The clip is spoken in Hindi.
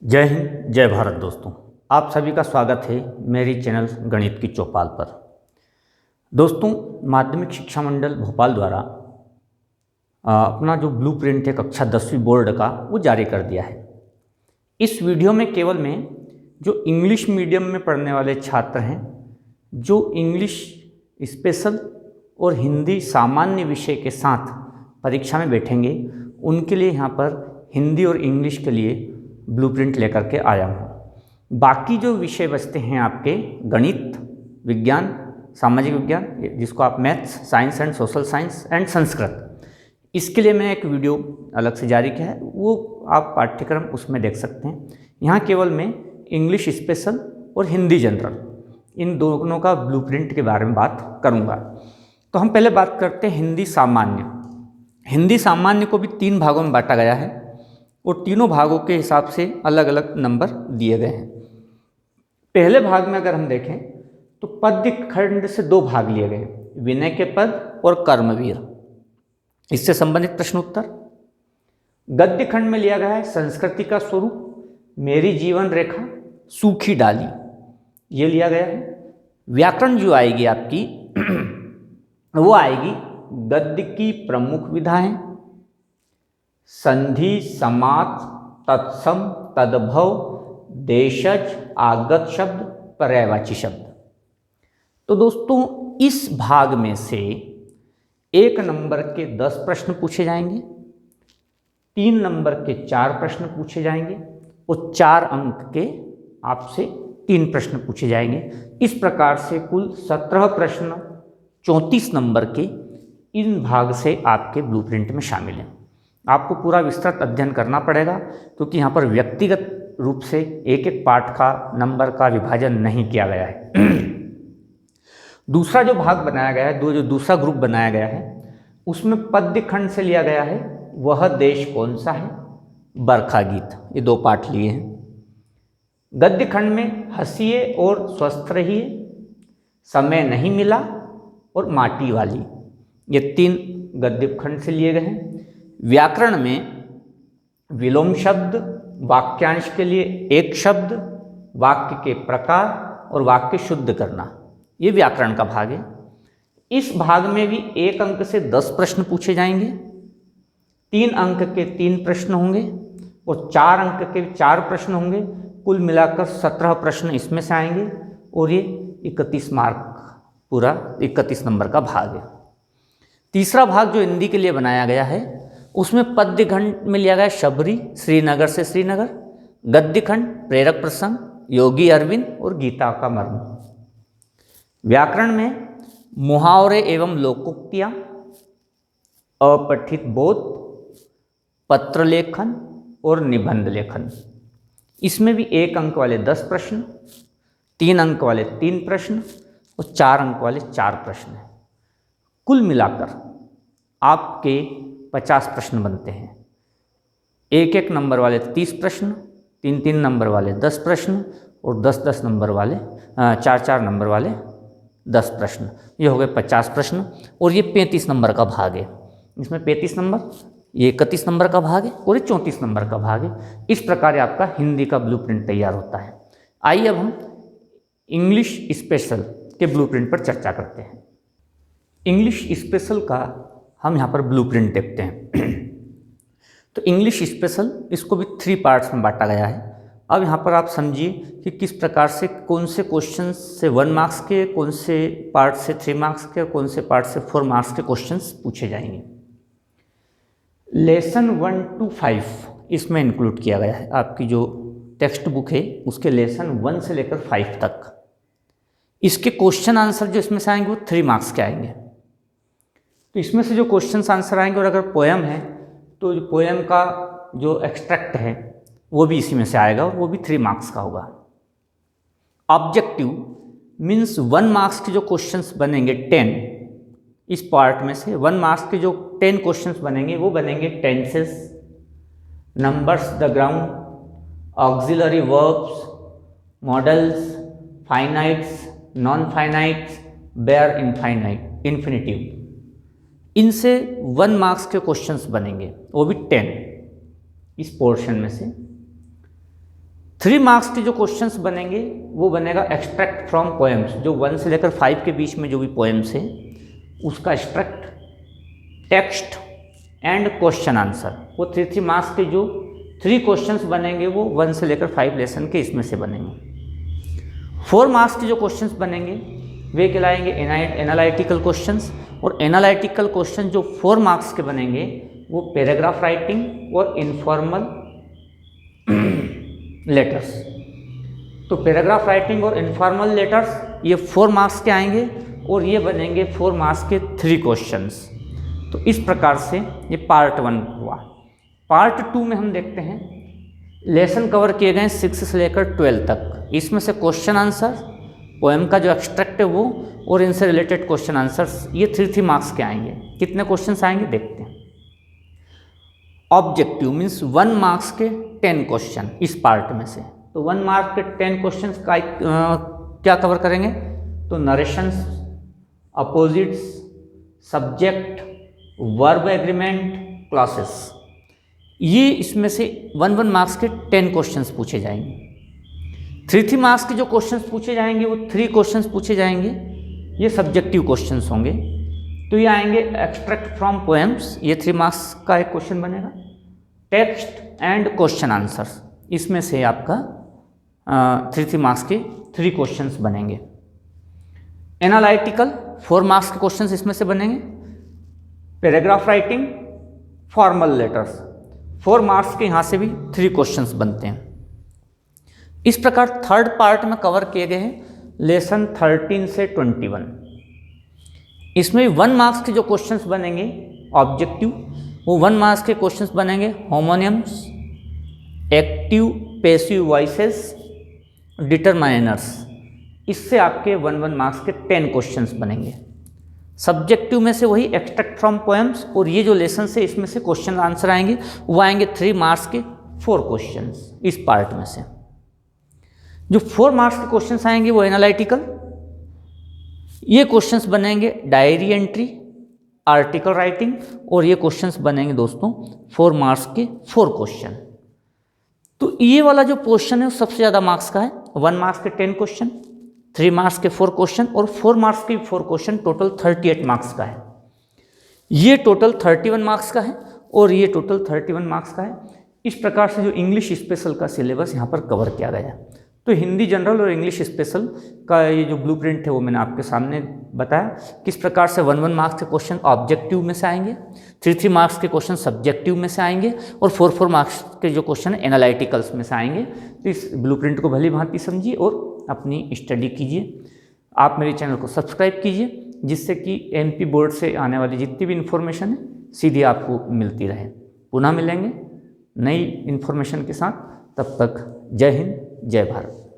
जय हिंद, जय भारत दोस्तों। आप सभी का स्वागत है मेरी चैनल गणित की चौपाल पर। दोस्तों, माध्यमिक शिक्षा मंडल भोपाल द्वारा अपना जो ब्लूप्रिंट है कक्षा 10वीं बोर्ड का वो जारी कर दिया है। इस वीडियो में केवल मैं जो इंग्लिश मीडियम में पढ़ने वाले छात्र हैं, जो इंग्लिश स्पेशल और हिंदी सामान्य विषय के साथ परीक्षा में बैठेंगे, उनके लिए यहाँ पर हिंदी और इंग्लिश के लिए ब्लूप्रिंट लेकर के आया हूँ। बाकी जो विषय बचते हैं आपके गणित, विज्ञान, सामाजिक विज्ञान, जिसको आप maths, science and social science and Sanskrit, इसके लिए मैं एक वीडियो अलग से जारी किया है, वो आप पाठ्यक्रम उसमें देख सकते हैं। यहाँ केवल मैं इंग्लिश स्पेशल और हिंदी जनरल, इन दोनों का ब्लूप्रिंट के बारे में बात करूँगा। तो हम पहले बात करते हैं हिंदी सामान्य। हिंदी सामान्य को भी 3 भागों में बांटा गया है और तीनों भागों के हिसाब से अलग अलग नंबर दिए गए हैं। पहले भाग में अगर हम देखें तो पद्य खंड से 2 भाग लिए गए हैं, विनय के पद और कर्मवीर। इससे संबंधित प्रश्न उत्तर। गद्य खंड में लिया गया है संस्कृति का स्वरूप, मेरी जीवन रेखा, सूखी डाली, ये लिया गया है। व्याकरण जो आएगी आपकी वो आएगी गद्य की प्रमुख विधाएं, संधि, समास, तत्सम, तद्भव, देशज, आगत शब्द, पर्यायवाची शब्द। तो दोस्तों, इस भाग में से 1 नंबर के 10 प्रश्न पूछे जाएंगे, 3 नंबर के 4 प्रश्न पूछे जाएंगे और 4 अंक के आपसे 3 प्रश्न पूछे जाएंगे। इस प्रकार से कुल 17 प्रश्न 34 नंबर के इन भाग से आपके ब्लूप्रिंट में शामिल हैं। आपको पूरा विस्तृत अध्ययन करना पड़ेगा, क्योंकि यहाँ पर व्यक्तिगत रूप से एक एक पाठ का नंबर का विभाजन नहीं किया गया है। दूसरा जो भाग बनाया गया है, जो दूसरा ग्रुप बनाया गया है, उसमें पद्य खंड से लिया गया है वह देश कौन सा है, बरखा गीत, ये 2 पाठ लिए हैं। गद्य खंड में हंसिए और स्वस्थ रहिए, समय नहीं मिला और माटी वाली, ये 3 गद्य खंड से लिए गए हैं। व्याकरण में विलोम शब्द, वाक्यांश के लिए एक शब्द, वाक्य के प्रकार और वाक्य शुद्ध करना, ये व्याकरण का भाग है। इस भाग में भी 1 अंक से 10 प्रश्न पूछे जाएंगे, 3 अंक के 3 प्रश्न होंगे और 4 अंक के 4 प्रश्न होंगे। कुल मिलाकर 17 प्रश्न इसमें से आएंगे और ये 31 मार्क, पूरा 31 नंबर का भाग है। तीसरा भाग जो हिंदी के लिए बनाया गया है, उसमें पद्य खंड में लिया गया शबरी, श्रीनगर से श्रीनगर, गद्य खंड प्रेरक प्रसंग, योगी अरविंद और गीता का मर्म। व्याकरण में मुहावरे एवं लोकोक्तियाँ, अपठित बोध, पत्र लेखन और निबंध लेखन। इसमें भी 1 अंक वाले 10 प्रश्न, 3 अंक वाले 3 प्रश्न और 4 अंक वाले 4 प्रश्न हैं। कुल मिलाकर आपके 50 प्रश्न बनते हैं। 1-1 नंबर वाले 30 प्रश्न, 3-3 नंबर वाले 10 प्रश्न और 10-10 नंबर वाले 4-4 नंबर वाले 10 प्रश्न, ये हो गए 50 प्रश्न। और ये 35 नंबर का भाग है। इसमें 35 नंबर, ये 31 नंबर का भाग है और ये 34 नंबर का भाग है। इस प्रकार आपका हिंदी का ब्लूप्रिंट तैयार होता है। आइए अब हम इंग्लिश स्पेशल के ब्लूप्रिंट पर चर्चा करते हैं। इंग्लिश स्पेशल का हम यहाँ पर ब्लूप्रिंट देखते हैं। तो इंग्लिश स्पेशल, इसको भी 3 पार्ट्स में बांटा गया है। अब यहाँ पर आप समझिए कि किस प्रकार से कौन से क्वेश्चन से 1 मार्क्स के, कौन से पार्ट से 3 मार्क्स के और कौन से पार्ट से 4 मार्क्स के क्वेश्चंस पूछे जाएंगे। लेसन 1 to 5 इसमें इंक्लूड किया गया है। आपकी जो टेक्स्ट बुक है उसके लेसन 1 से लेकर 5 तक, इसके क्वेश्चन आंसर जो इसमें से आएंगे वो 3 मार्क्स के आएंगे। तो इसमें से जो क्वेश्चन आंसर आएंगे, और अगर पोएम है तो पोएम का जो एक्सट्रैक्ट है वो भी इसी में से आएगा और वो भी 3 मार्क्स का होगा। ऑब्जेक्टिव मीन्स 1 मार्क्स के जो क्वेश्चंस बनेंगे 10, इस पार्ट में से 1 मार्क्स के जो 10 क्वेश्चंस बनेंगे वो बनेंगे tenses, numbers the ground, auxiliary verbs, modals, finites, non finites, bare infinite, infinitive. इनसे 1 मार्क्स के क्वेश्चंस बनेंगे, वो भी 10 इस पोर्शन में से। 3 मार्क्स के जो क्वेश्चंस बनेंगे वो बनेगा एक्सट्रैक्ट फ्रॉम पोएम्स, जो 1 से लेकर 5 के बीच में जो भी पोएम्स है उसका extract, text and question answer. वो 3 मार्क्स के जो 3 क्वेश्चंस बनेंगे वो 1 से लेकर 5 लेसन के इसमें से बनेंगे। 4 मार्क्स के जो क्वेश्चंस बनेंगे वे कहलाएंगे एनालिटिकल क्वेश्चंस, और एनालिटिकल क्वेश्चन जो 4 मार्क्स के बनेंगे वो पैराग्राफ राइटिंग और इनफॉर्मल लेटर्स। तो पैराग्राफ राइटिंग और इनफॉर्मल लेटर्स ये 4 मार्क्स के आएंगे और ये बनेंगे 4 मार्क्स के 3 क्वेश्चंस। तो इस प्रकार से ये पार्ट 1 हुआ। पार्ट 2 में हम देखते हैं लेसन कवर किए गए 6 से लेकर 12 तक। इसमें से क्वेश्चन आंसर, पोएम का जो एक्सट्रैक्ट है वो, और इनसे रिलेटेड क्वेश्चन आंसर्स, ये 3 मार्क्स के आएंगे। कितने क्वेश्चंस आएंगे देखते हैं। ऑब्जेक्टिव मीन्स 1 मार्क्स के 10 क्वेश्चन इस पार्ट में से। तो 1 मार्क के 10 क्वेश्चन का क्या कवर करेंगे? तो narrations, opposites, subject, verb agreement, classes, ये इसमें से 1 मार्क्स के 10 क्वेश्चंस पूछे जाएंगे। 3 मार्क्स के जो क्वेश्चंस पूछे जाएंगे वो 3 क्वेश्चंस पूछे जाएंगे, ये सब्जेक्टिव क्वेश्चंस होंगे। तो ये आएंगे एक्सट्रैक्ट फ्रॉम पोएम्स, ये 3 मार्क्स का एक क्वेश्चन बनेगा। टेक्स्ट एंड क्वेश्चन आंसर्स, इसमें से आपका 3 मार्क्स के 3 क्वेश्चंस बनेंगे। एनालिटिकल 4 मार्क्स के क्वेश्चंस इसमें से बनेंगे। Paragraph writing, formal letters, 4 marks के यहाँ से भी 3 क्वेश्चंस बनते हैं। इस प्रकार थर्ड पार्ट में कवर किए गए हैं लेसन 13 से 21। इसमें 1 मार्क्स के जो क्वेश्चंस बनेंगे ऑब्जेक्टिव, वो 1 मार्क्स के क्वेश्चंस बनेंगे homonyms, active passive voices, determiners. इससे आपके 1 मार्क्स के 10 क्वेश्चंस बनेंगे। सब्जेक्टिव में से वही एक्सट्रैक्ट फ्रॉम पोएम्स, और ये जो लेसन से इसमें से क्वेश्चन आंसर आएंगे वो आएंगे 3 मार्क्स के 4 क्वेश्चंस इस पार्ट में से। जो 4 मार्क्स के क्वेश्चंस आएंगे वो एनालिटिकल, ये क्वेश्चंस बनेंगे डायरी एंट्री, आर्टिकल राइटिंग, और ये क्वेश्चंस बनेंगे दोस्तों 4 मार्क्स के 4 क्वेश्चन। तो ये वाला जो क्वेश्चन है वो सबसे ज़्यादा मार्क्स का है। 1 मार्क्स के 10 क्वेश्चन, 3 मार्क्स के 4 क्वेश्चन, और 4 मार्क्स के 4 क्वेश्चन, टोटल 38 मार्क्स का है। ये टोटल 31 मार्क्स का है और ये टोटल 31 मार्क्स का है। इस प्रकार से जो इंग्लिश स्पेशल का सिलेबस यहाँ पर कवर किया गया है। तो हिंदी जनरल और इंग्लिश स्पेशल का ये जो ब्लूप्रिंट है वो मैंने आपके सामने बताया किस प्रकार से 1 मार्क्स के क्वेश्चन ऑब्जेक्टिव में से आएंगे, 3 मार्क्स के क्वेश्चन सब्जेक्टिव में से आएंगे, और 4 मार्क्स के जो क्वेश्चन एनालिटिकल्स में से आएंगे। तो इस ब्लूप्रिंट को भली भांति समझिए और अपनी स्टडी कीजिए। आप मेरे चैनल को सब्सक्राइब कीजिए जिससे कि एमपी बोर्ड से आने वाली जितनी भी इन्फॉर्मेशन है सीधी आपको मिलती रहे। पुनः मिलेंगे नई इन्फॉर्मेशन के साथ, तब तक जय हिंद, जय भारत।